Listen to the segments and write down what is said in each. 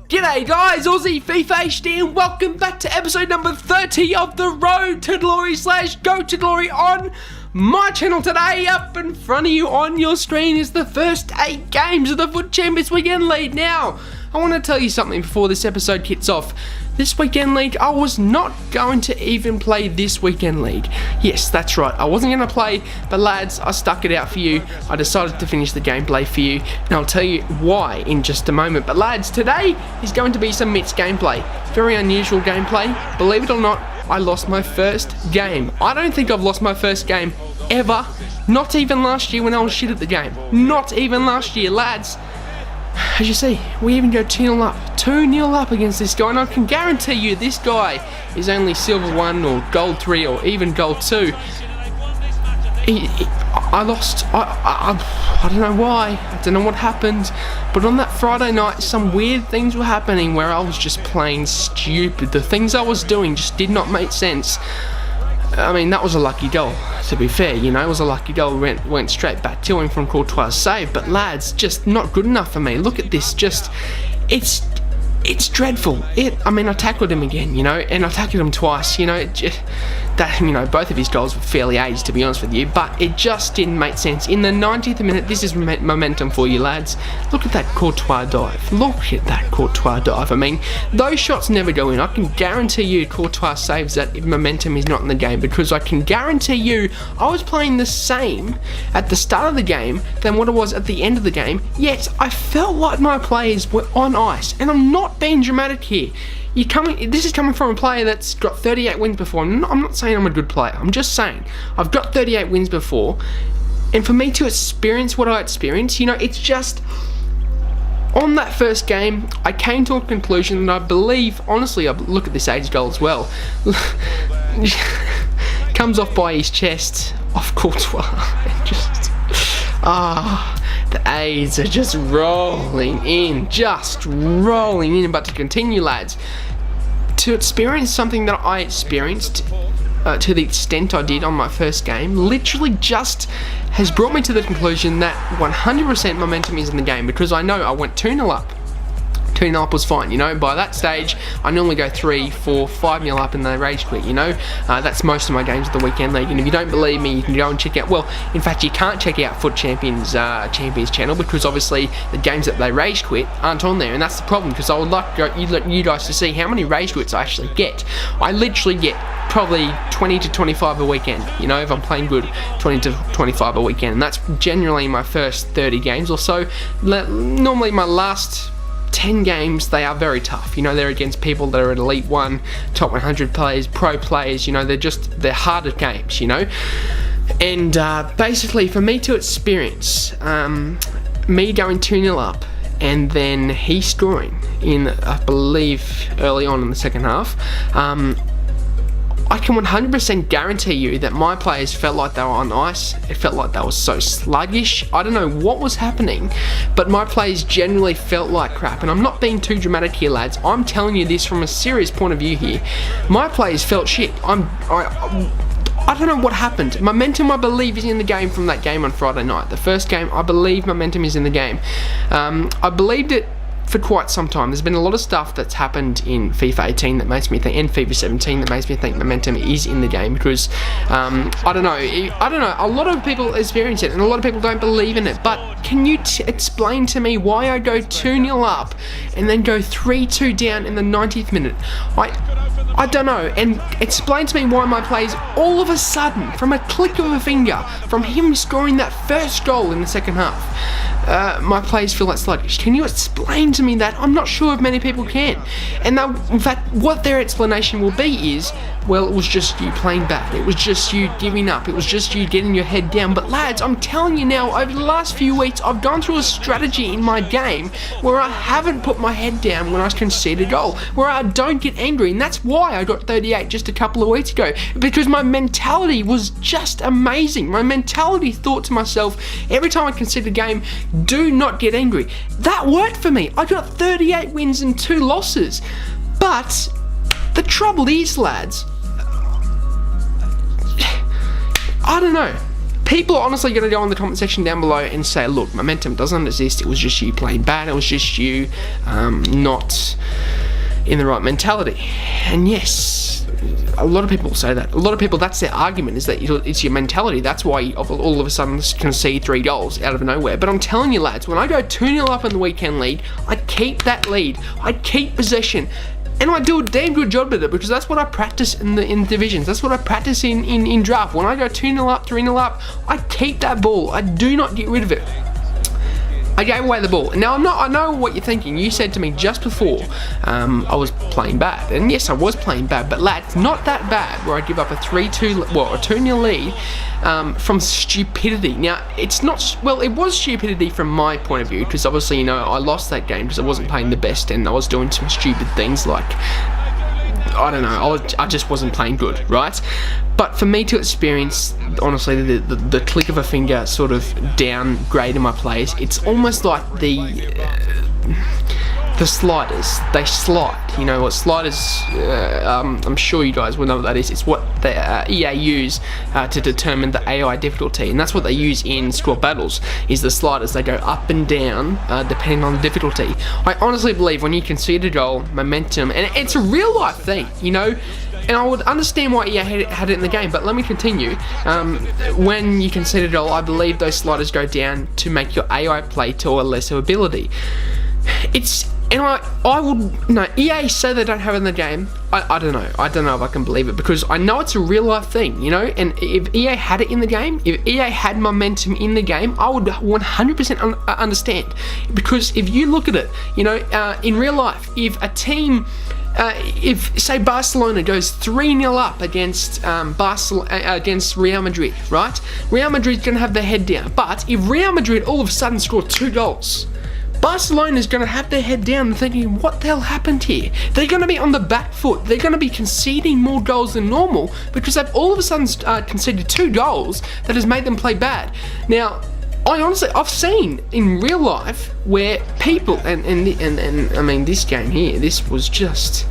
G'day guys, Aussie FIFA HD and welcome back to episode number 30 of the Road to Glory / Go to Glory on my channel. Today, up in front of you on your screen is the first 8 games of the FUT Champions Weekend League. Now, I want to tell you something before this episode kicks off. This Weekend League, I was not going to even play this Weekend League. Yes, that's right, I wasn't going to play, but lads, I stuck it out for you. I decided to finish the gameplay for you, and I'll tell you why in just a moment. But lads, today is going to be some mixed gameplay. Very unusual gameplay. Believe it or not, I lost my first game. I don't think I've lost my first game ever. Not even last year when I was shit at the game. Not even last year, lads. As you see, we even go 2-0 up. 2-0 up against this guy, and I can guarantee you this guy is only silver 1 or gold 3 or even gold 2. I lost. I don't know why. I don't know what happened. But on that Friday night, some weird things were happening where I was just playing stupid. The things I was doing just did not make sense. I mean, that was a lucky goal, to be fair, you know, it was a lucky goal, went straight back to him from Courtois' save, but lads, just not good enough for me. Look at this, just, it's dreadful. I mean, I tackled him again, you know, and I tackled him twice, you know, both of his goals were fairly aged, to be honest with you, but it just didn't make sense. In the 90th minute, this is momentum for you, lads. Look at that Courtois dive. Look at that Courtois dive. I mean, those shots never go in. I can guarantee you Courtois saves that if momentum is not in the game, because I can guarantee you I was playing the same at the start of the game than what it was at the end of the game, yet I felt like my players were on ice, and I'm not being dramatic here. This is coming from a player that's got 38 wins before. I'm not saying I'm a good player. I'm just saying I've got 38 wins before, and for me to experience what I experienced, you know, it's just on that first game I came to a conclusion, and I believe, honestly, I look at this age goal as well. Comes off by his chest, off Courtois, and just the A's are just rolling in, but to continue, lads, to experience something that I experienced to the extent I did on my first game, literally just has brought me to the conclusion that 100% momentum is in the game, because I know I went 2-0 up. 2-0 up was fine, you know. By that stage, I normally go 3, 4, 5-0 up and they rage quit, you know. That's most of my games of the Weekend League, and if you don't believe me, you can go and check out, well, in fact, you can't check out FUT Champions channel, because obviously the games that they rage quit aren't on there, and that's the problem, because I would like you guys to see how many rage quits I actually get. I literally get probably 20 to 25 a weekend, you know, if I'm playing good, 20 to 25 a weekend, and that's generally my first 30 games or so. Normally my last 10 games, they are very tough, you know. They're against people that are at Elite 1, top 100 players, pro players, you know. They're harder games, you know. And basically, for me to experience me going 2-0 up and then he scoring in, I believe, early on in the second half, I can 100% guarantee you that my players felt like they were on ice. It felt like they were so sluggish. I don't know what was happening, but my players generally felt like crap. And I'm not being too dramatic here, lads. I'm telling you this from a serious point of view here. My players felt shit. I don't know what happened. Momentum, I believe, is in the game from that game on Friday night. The first game, I believe momentum is in the game. I believed it for quite some time. There's been a lot of stuff that's happened in FIFA 18 that makes me think, and FIFA 17 that makes me think momentum is in the game, because I don't know, a lot of people experience it and a lot of people don't believe in it. But can you explain to me why I go 2-0 up and then go 3-2 down in the 90th minute? I don't know, and explain to me why my players all of a sudden, from a click of a finger, from him scoring that first goal in the second half, my players feel like sluggish. Can you explain to me that? I'm not sure if many people can. And in fact, what their explanation will be is, well, it was just you playing bad. It was just you giving up. It was just you getting your head down. But lads, I'm telling you now, over the last few weeks, I've gone through a strategy in my game where I haven't put my head down when I concede a goal, where I don't get angry. And that's why I got 38 just a couple of weeks ago, because my mentality was just amazing. My mentality thought to myself, every time I concede a game, do not get angry. That worked for me. I got 38 wins and 2 losses. But the trouble is, lads, I don't know. people are honestly going to go in the comment section down below and say, look, momentum doesn't exist, it was just you playing bad, it was just you not in the right mentality. And yes, a lot of people say that. A lot of people, that's their argument, is that it's your mentality. That's why you all of a sudden concede 3 goals out of nowhere. But I'm telling you, lads, when I go 2-0 up in the weekend lead, I keep that lead. I keep possession. And I do a damn good job with it, because that's what I practice in divisions. That's what I practice in draft. When I go 2-0 up, 3-0 up, I keep that ball. I do not get rid of it. I gave away the ball. Now, I know what you're thinking. You said to me just before I was playing bad. And yes, I was playing bad, but lads, not that bad where I give up a 2-0 lead from stupidity. Now, it's not, well, it was stupidity from my point of view, because obviously, you know, I lost that game because I wasn't playing the best and I was doing some stupid things like, I don't know, I just wasn't playing good, right? But for me to experience, honestly, the click of a finger sort of downgrading my plays, it's almost like the sliders, they slide. You know what sliders, I'm sure you guys will know what that is. It's what the EA use to determine the AI difficulty, and that's what they use in squad battles, is the sliders. They go up and down depending on the difficulty. I honestly believe when you concede a goal, momentum, and it's a real life thing, you know, and I would understand why EA had it in the game, but let me continue. When you concede a goal, I believe those sliders go down to make your AI play to a lesser ability. And I would, no, EA say they don't have it in the game. I don't know. I don't know if I can believe it, because I know it's a real life thing, you know, and if EA had it in the game, if EA had momentum in the game, I would 100% understand. Because if you look at it, you know, in real life, if a team, if say Barcelona goes 3-0 up against against Real Madrid, right? Real Madrid's going to have their head down. But if Real Madrid all of a sudden score 2 goals, Barcelona's going to have their head down and thinking, what the hell happened here? They're going to be on the back foot. They're going to be conceding more goals than normal because they've all of a sudden conceded 2 goals that has made them play bad. Now, I've seen in real life where people, and I mean, this game here, this was just,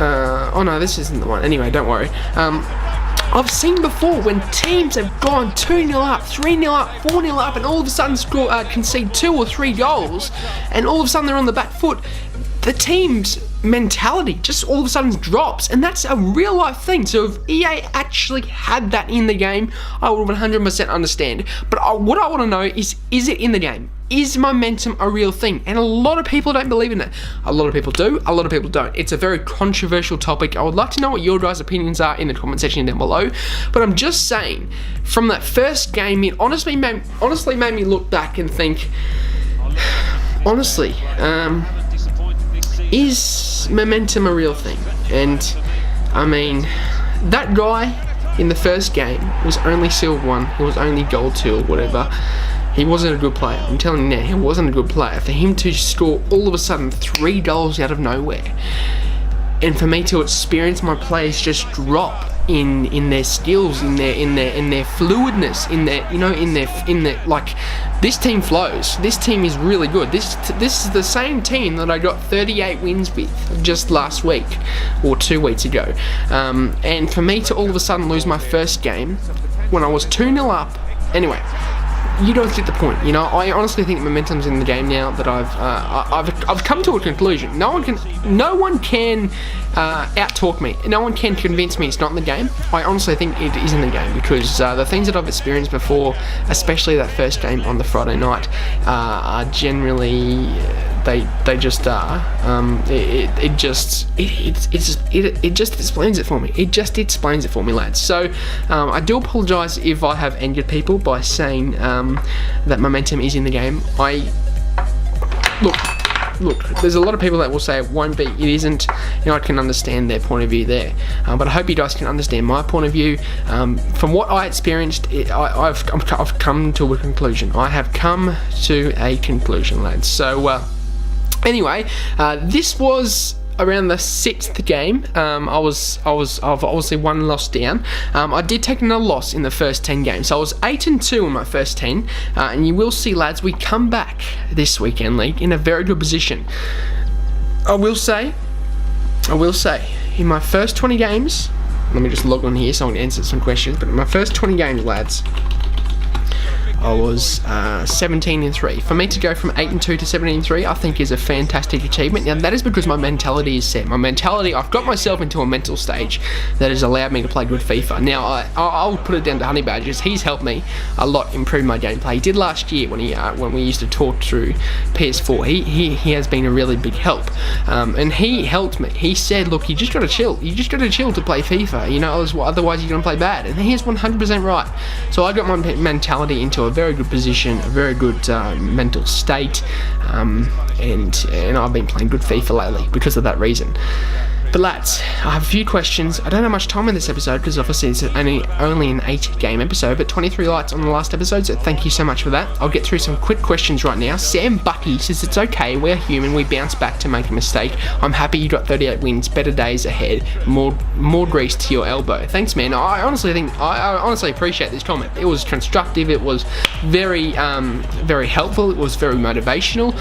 oh no, this isn't the one. Anyway, don't worry. I've seen before when teams have gone 2-0 up, 3-0 up, 4-0 up, and all of a sudden concede 2 or 3 goals, and all of a sudden they're on the back foot. The team's mentality just all of a sudden drops, and that's a real life thing. So if EA actually had that in the game, I would 100% understand. But what I want to know is it in the game? Is momentum a real thing? And a lot of people don't believe in it. A lot of people do, a lot of people don't. It's a very controversial topic. I would like to know what your guys' opinions are in the comment section down below. But I'm just saying, from that first game, it honestly made me look back and think, honestly, is momentum a real thing? And I mean, that guy in the first game was only Silver 1, he was only Gold 2 or whatever. He wasn't a good player. I'm telling you now, he wasn't a good player. For him to score all of a sudden 3 goals out of nowhere, and for me to experience my players just drop in their skills, in their fluidness, in their like, this team flows. This team is really good. This is the same team that I got 38 wins with just last week or 2 weeks ago. And for me to all of a sudden lose my first game when I was 2-0 up, anyway, you don't get the point. You know, I honestly think momentum's in the game now that I've come to a conclusion. No one can out-talk me. No one can convince me it's not in the game. I honestly think it is in the game, because the things that I've experienced before, especially that first game on the Friday night, are generally they just are. It just explains it for me. It just explains it for me, lads. So I do apologise if I have angered people by saying that momentum is in the game. Look, there's a lot of people that will say it won't be, it isn't. You know, I can understand their point of view there, but I hope you guys can understand my point of view. From what I experienced, I've come to a conclusion. I have come to a conclusion, lads. So anyway, this was around the 6th game. I've obviously 1 loss down. I did take another loss in the first 10 games, so I was 8-2 in my first 10, and you will see, lads, we come back this weekend league in a very good position. I will say, in my first 20 games, let me just log on here so I can answer some questions, but in my first 20 games, lads, I was 17-3. For me to go from 8-2 to 17-3, I think is a fantastic achievement. Now that is because my mentality is set. I've got myself into a mental stage that has allowed me to play good FIFA. Now I'll put it down to Honey Badgers. He's helped me a lot improve my gameplay. He did last year when we used to talk through PS4. He has been a really big help, and he helped me. He said, look, you just got to chill. You just got to chill to play FIFA. You know, otherwise you're going to play bad. And he is 100% right. So I got my mentality into a very good position, a very good mental state, and I've been playing good FIFA lately because of that reason. But lads, I have a few questions. I don't have much time in this episode because obviously it's only an 8-game episode, but 23 likes on the last episode, so thank you so much for that. I'll get through some quick questions right now. Sam Bucky says it's okay, we're human, we bounce back to make a mistake. I'm happy you got 38 wins, better days ahead, more grease to your elbow. Thanks, man. I honestly appreciate this comment. It was constructive, it was very helpful, it was very motivational.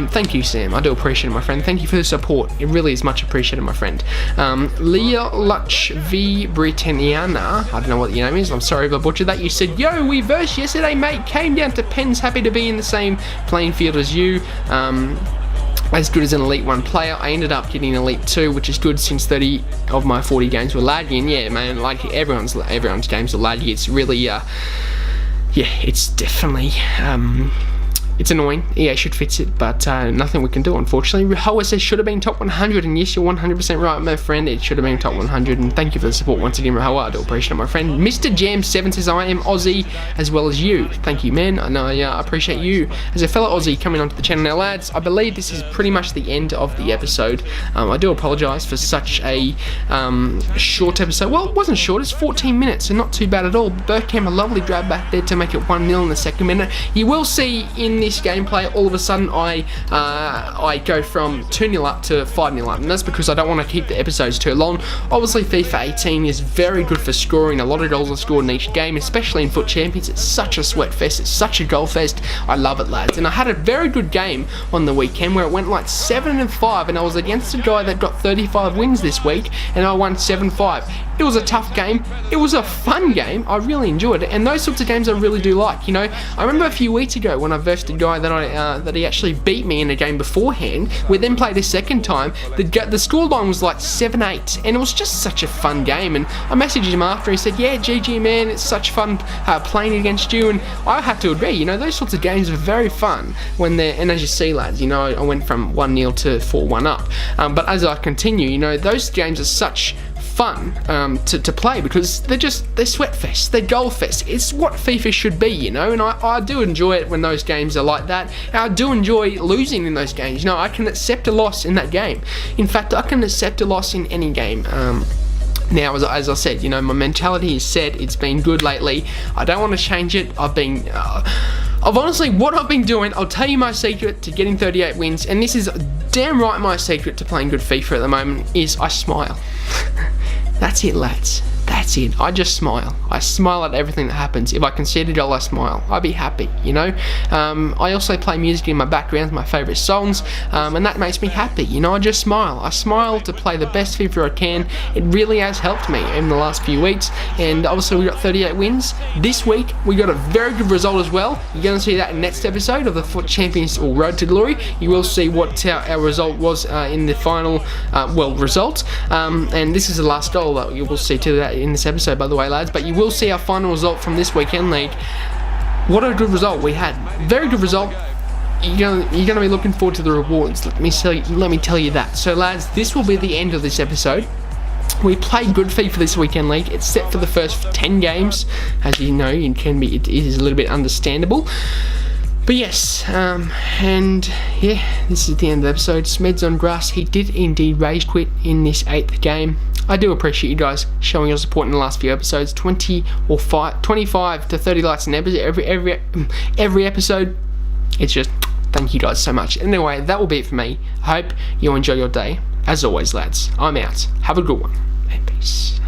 Thank you, Sam. I do appreciate it, my friend. Thank you for the support. It really is much appreciated, my friend. Leah Luch V Britanniana, I don't know what your name is, I'm sorry if I butchered that. You said, yo, we versed yesterday, mate, came down to pens, happy to be in the same playing field as you. As good as an Elite 1 player. I ended up getting Elite 2, which is good since 30 of my 40 games were laggy, and yeah, man, like everyone's games are laggy. It's really it's definitely it's annoying. EA should fix it, but nothing we can do, unfortunately. Rahowa says, should have been top 100, and yes, you're 100% right, my friend. It should have been top 100, and thank you for the support once again, Rahowa. I do appreciate it, my friend. Mr. Jam7 says, I am Aussie as well as you. Thank you, man. And I appreciate you as a fellow Aussie coming onto the channel. Now, lads, I believe this is pretty much the end of the episode. I do apologise for such a short episode. Well, it wasn't short. It's 14 minutes, so not too bad at all. Burkham, a lovely grab back there to make it 1-0 in the second minute. You will see in this gameplay, all of a sudden I go from 2-0 up to 5-0 up, and that's because I don't want to keep the episodes too long. Obviously FIFA 18 is very good for scoring. A lot of goals are scored in each game, especially in Foot Champions. It's such a sweat fest, it's such a goal fest. I love it, lads. And I had a very good game on the weekend where it went like 7-5, and I was against a guy that got 35 wins this week, and I won 7-5. It was a tough game. It was a fun game. I really enjoyed it, and those sorts of games I really do like. You know, I remember a few weeks ago when I versed a guy that he actually beat me in a game beforehand. We then played a second time. The scoreline was like 7-8, and it was just such a fun game. And I messaged him after. He said, "Yeah, GG, man, it's such fun playing against you." And I have to agree. You know, those sorts of games are very fun when they're. And as you see, lads, you know, I went from 1-0 to 4-1 up. But as I continue, you know, those games are such fun to play because they're sweat fest, they're goal fest. It's what FIFA should be, you know, and I do enjoy it when those games are like that. And I do enjoy losing in those games. You know, I can accept a loss in that game. In fact, I can accept a loss in any game. Now, as I said, you know, my mentality is set. It's been good lately. I don't want to change it. I've honestly, what I've been doing, I'll tell you my secret to getting 38 wins, and this is damn right my secret to playing good FIFA at the moment, is I smile. That's it, lads. That's it. I just smile. I smile at everything that happens. If I concede a goal, I smile. I'd be happy, you know. I also play music in my background, my favourite songs, and that makes me happy. You know, I just smile. I smile to play the best FIFA I can. It really has helped me in the last few weeks, and obviously we got 38 wins. This week, we got a very good result as well. You're going to see that in the next episode of the Foot Champions or Road to Glory. You will see what our result was in the final, result. And this is the last goal that you will see to that in this episode, by the way, lads. But you will see our final result from this weekend league. What a good result we had. Very good result. You're gonna be looking forward to the rewards. Let me tell you that. So, lads, this will be the end of this episode. We played good FIFA this weekend league. It's set for the first 10 games. As you know, it is a little bit understandable. But yes, and yeah, this is the end of the episode. Smeds on grass. He did indeed rage quit in this 8th game. I do appreciate you guys showing your support in the last few episodes. 25 to 30 likes an episode, every episode. It's just, thank you guys so much. Anyway, that will be it for me. I hope you enjoy your day. As always, lads, I'm out. Have a good one, and peace.